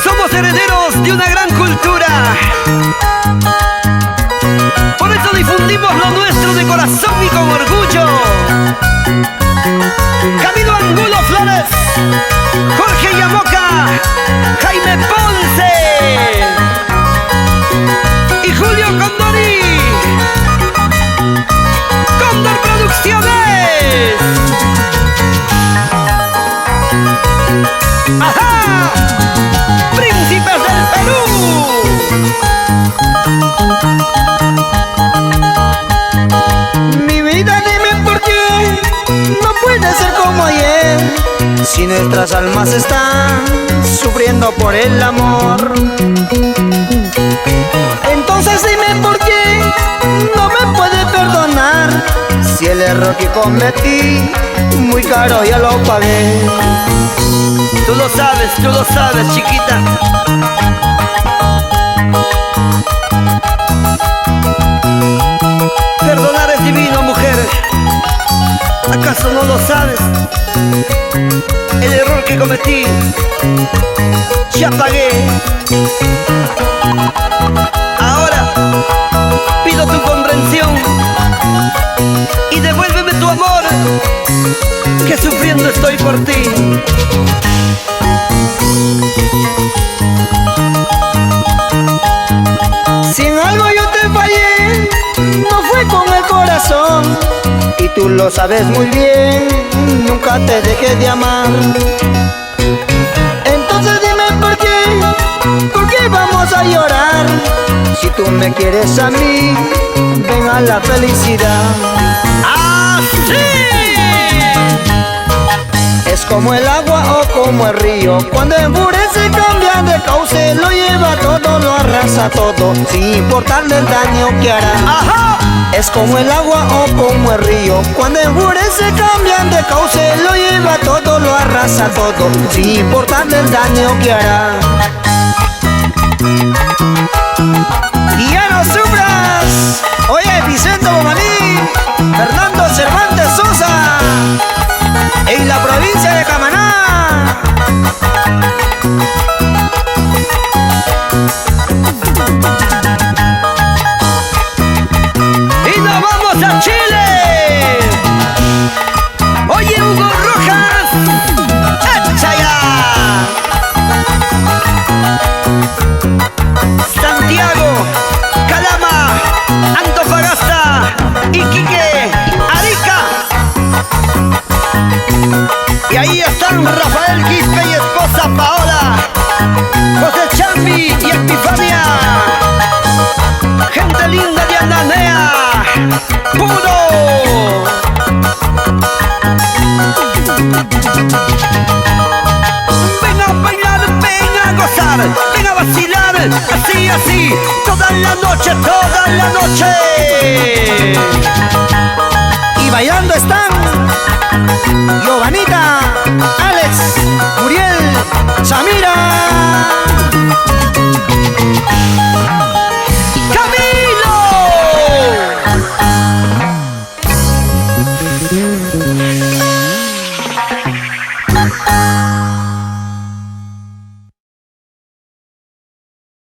Somos herederos de una gran cultura. Por eso difundimos lo nuestro de corazón y con orgullo. Camilo Angulo Flores, Jorge Yamoca, Jaime Ponce y Julio Condori. Condor Producciones. ¡Ajá! ¡Príncipes del Perú! Mi vida, dime por qué no puede ser como ayer, si nuestras almas están sufriendo por el amor. Entonces dime por qué no me puede perdonar, si el error que cometí muy caro ya lo pagué. Tú lo sabes, chiquita. Perdonar es divino, mujer. ¿Acaso no lo sabes? El error que cometí ya pagué. Ahora pido tu comprensión y devuélveme tu amor, que sufriendo estoy por ti. Si en algo yo te fallé, no fue con el corazón, y tú lo sabes muy bien, nunca te dejé de amar. Entonces dime por qué vamos a llorar, si tú me quieres a mí, ven a la felicidad. ¡Así! Es como el agua o como el río, cuando enfurece cambia de cauce, lo lleva todo, lo arrasa todo, sin importarle el daño que hará. ¡Ajá! Es como el agua o como el río, cuando enfurece cambian de cauce, lo lleva todo, lo arrasa todo, sin importarle el daño que hará. Y ya no sufras, oye Vicente Bomalí, Fernando Cervantes Sosa, en la provincia de Camaná. ¡Y nos vamos a Chile! Oye, Hugo Rojas, ¡echa ya! Santiago, Calama, Antofagasta, Iquique, Arica. Y ahí están Rafael Quispe y esposa Paola, José Chambi y Epifania. Gente linda de Andanea, puro. Ven a bailar, ven a gozar, ven a vacilar, así, así, toda la noche, toda la noche. Y bailando están Giovanita, Alex, Muriel, Samira.